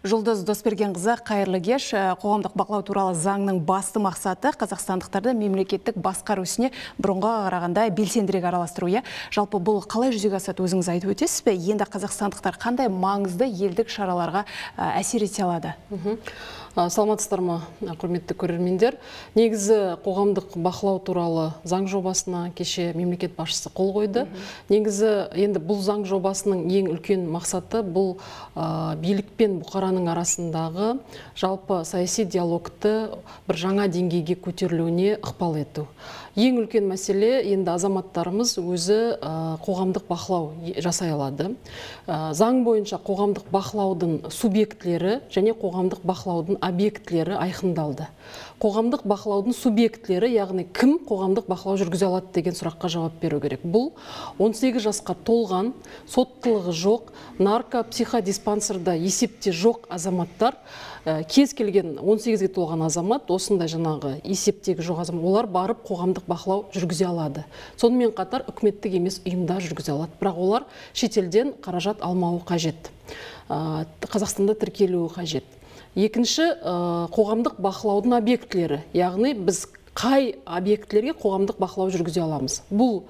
Жұлдыз Досбергенқызы, қайырлы кеш. Қоғамдық бақылау туралы заңның басты мақсаты қазақстандықтарды мемлекеттік басқару ісіне бұрынға қарағанда белсендірек араластыру. Жалпы бұл қалай жүзеге асады, өзіңіз айтып өтесіз бе? Енді қазақстандықтар қандай маңызды елдік шараларға әсер ете алады? Саламатсыздар ма, құрметті көрермендер. Негізі қоғамдық бақылау туралы заң жобасына кеше мемлекет басшысы қол қойды. Негізі енді бұл заң жобасының ең үлкен мақсаты бұл билік пен бұқараның арасындағы жалпы саяси диалогты бір жаңа деңгейге көтерілуіне ықпал ету. Ең үлкен мәселе енді азаматтарымыз өзі қоғамдық бақылау жасай алады. Заң бойынша қоғамдық бақылаудың субъектілері және қоғамдық бақылаудың объектілері айқындалды. Қоғамдық бақылаудың субъектілері, яғни кім қоғамдық бақылау жүргізе алады деген сұраққа жауап беру керек. Бұл 18 жасқа толған, соттылығы жоқ, нарко-психодиспансерда есепте жоқ азаматтар, кез келген 18-ге толған азамат, осындай жаңағы есептегі жоқ азамат, олар барып қоғамдық бақылау жүргізе алады. Сонымен қатар үкіметтік емес ұйымдар жүргізе алады. Бірақ олар шетелден қаражат алмауы қажет. Қазақстанда тіркелуі қажет. Екінші, қоғамдық бақылаудың объектілері, яғни біз қай объектілерге қоғамдық бақылау жүргізе аламыз. Бұл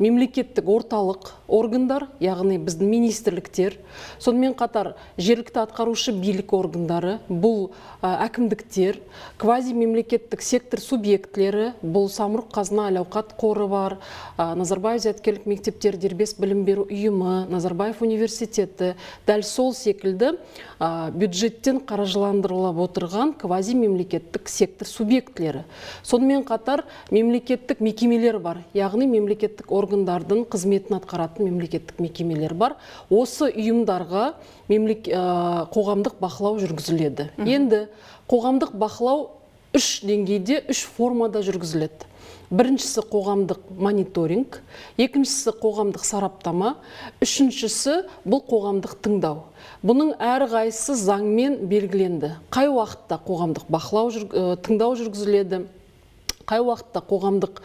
мемлекеттік орталық органдар, яғни біздің министрліктер, сонымен қатар жергілікті атқарушы билік органдары, бұл әкімдіктер, квази-мемлекеттік сектор субъектілері, бұл самұрық қазына әл-ауқат қоры бар, Назарбаев зияткерлік мектептер дербес білім беру ұйымы, Назарбаев университеті, дәл сол секілді бюджеттен қаржыландырылып отырған квази-мемлекеттік сектор субъектілері. Сонымен қатар мемлекеттік мекемелер бар, яғни мемлекеттік органдардың қызметін атқаратын мемлекеттік мекемелер бар. Осы ұйымдарға қоғамдық бақылау жүргізіледі. Енді қоғамдық бақылау үш деңгейде, үш формада жүргізіледі. Біріншісі қоғамдық мониторинг, екіншісі қоғамдық сараптама, үшіншісі бұл қоғамдық тыңдау. Бұның әрқайсысы заңмен белгіленді. Қай уақытта қоғамдық бақылау тыңдау жүргізіледі, қай уақытта қоғамдық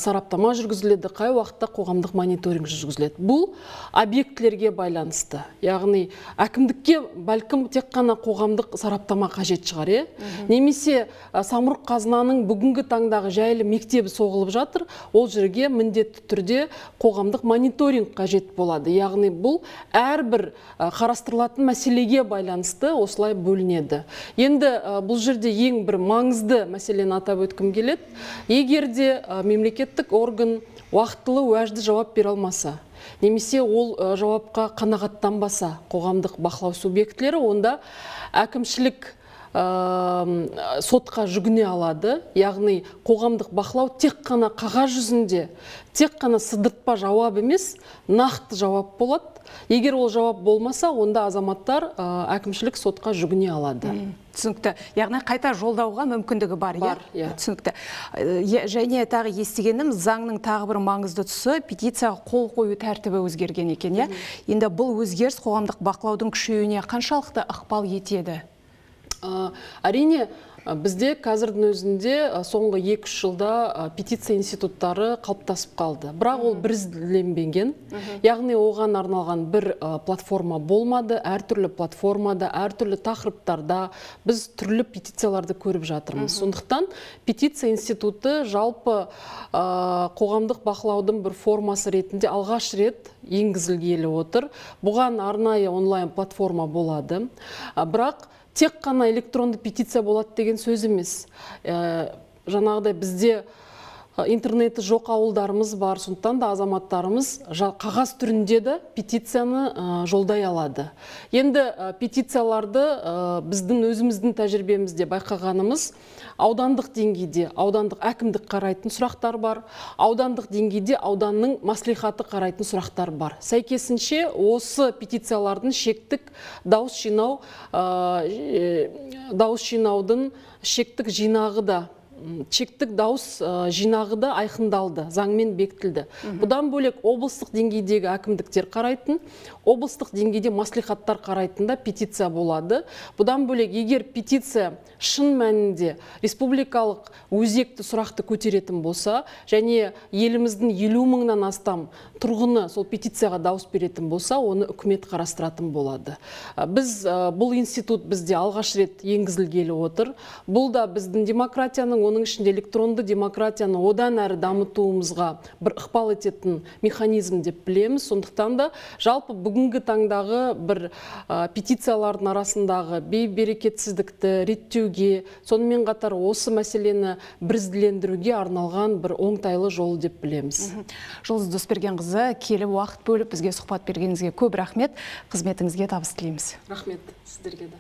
сараптама жүргізіледі, қай уақытта қоғамдық мониторинг жүргізіледі. Бұл объектілерге байланысты. Яғни әкімдікке бәлкім тек қана қоғамдық сараптама қажет шығар, немесе самұрық қазынаның бүгінгі таңдағы жайлы мектебі соғылып жатыр, ол жерге міндетті түрде қоғамдық мониторинг қажет болады. Яғни бұл әрбір қарастырылатын мәселеге байланысты осылай бөлінеді. Енді бұл жерде ең бір маңызды мәселені атап өткім келеді. Егерде мемлекеттік орган уақытылы уәжді жауап бере алмаса, немесе ол жауапқа қанағаттанбаса қоғамдық бақылау субъектілері, онда әкімшілік сотқа жүгіне алады. Яғни қоғамдық бақылау тек қана қағаз жүзінде, тек қана сыдыртпа жауап емес, нақты жауап болады. Егер ол жауап болмаса, онда азаматтар әкімшілік сотқа жүгіне алады. Түсінікті. Яғни қайта жолдауға мүмкіндігі бар. Түсінікті. Және тағы естігенім, заңның тағы бір маңызды тұсы петицияға қол қою тәртібі өзгерген екен. Енді бұл өзгеріс қоғамдық бақылаудың күшеюіне қаншалықты ықпал етеді? Әрине, бізде қазірдің өзінде соңғы 2-3 жылда петиция институттары қалыптасып қалды. Бірақ ол бірізділенбеген. Яғни оған арналған бір платформа болмады. Әртүрлі платформада, әртүрлі тақырыптарда біз түрлі петицияларды көріп жатырмыз. Сондықтан петиция институты жалпы қоғамдық бақылаудың бір формасы ретінде алғаш рет енгізілгелі отыр. Бұған арнайы онлайн платформа болады. Бірақ тек қана электронды петиция болады деген сөз емес. Жаңағыдай бізде интернеті жоқ ауылдарымыз бар, сондықтан да азаматтарымыз қағаз түрінде де петицияны жолдай алады. Енді петицияларды біздің өзіміздің тәжірибемізде байқағанымыз, аудандық деңгейде аудандық әкімдік қарайтын сұрақтар бар, аудандық деңгейде ауданның маслихаты қарайтын сұрақтар бар. Сәйкесінше осы петициялардың шектік дауыс жинаудың шектік жинағы да чектік дауыс жинағы да айқындалды, заңмен бекітілді. Бұдан бөлек облыстық деңгейдегі әкімдіктер қарайтын, облыстық деңгейде маслихаттар қарайтында петиция болады. Бұдан бөлек, егер петиция шын мәнінде республикалық өзекті сұрақты көтеретін болса, және еліміздің 50 мыңнан астам тұрғыны сол петицияға дауыс беретін болса, оны үкімет қарастыратын болады. Бұл институт бізде алғаш рет енгізілгелі отыр. Бұл да біздің демократияның, оның ішінде электронды демократияны одан әрі дамытуымызға бір ықпал ететін механизм деп білеміз. Сондықтан да жалпы бүгінгі таңдағы бір петициялардың арасындағы бейберекетсіздікті реттеуге, сонымен қатар осы мәселені бірізділендіруге арналған бір оңтайлы жол деп білеміз. Жұлдыз Досбергенқызы, келіп уақыт бөліп бізге сұхбат бергеніңізге көп рахмет. Қызметіңізге табыс тілейміз. Рахмет сіздерге де.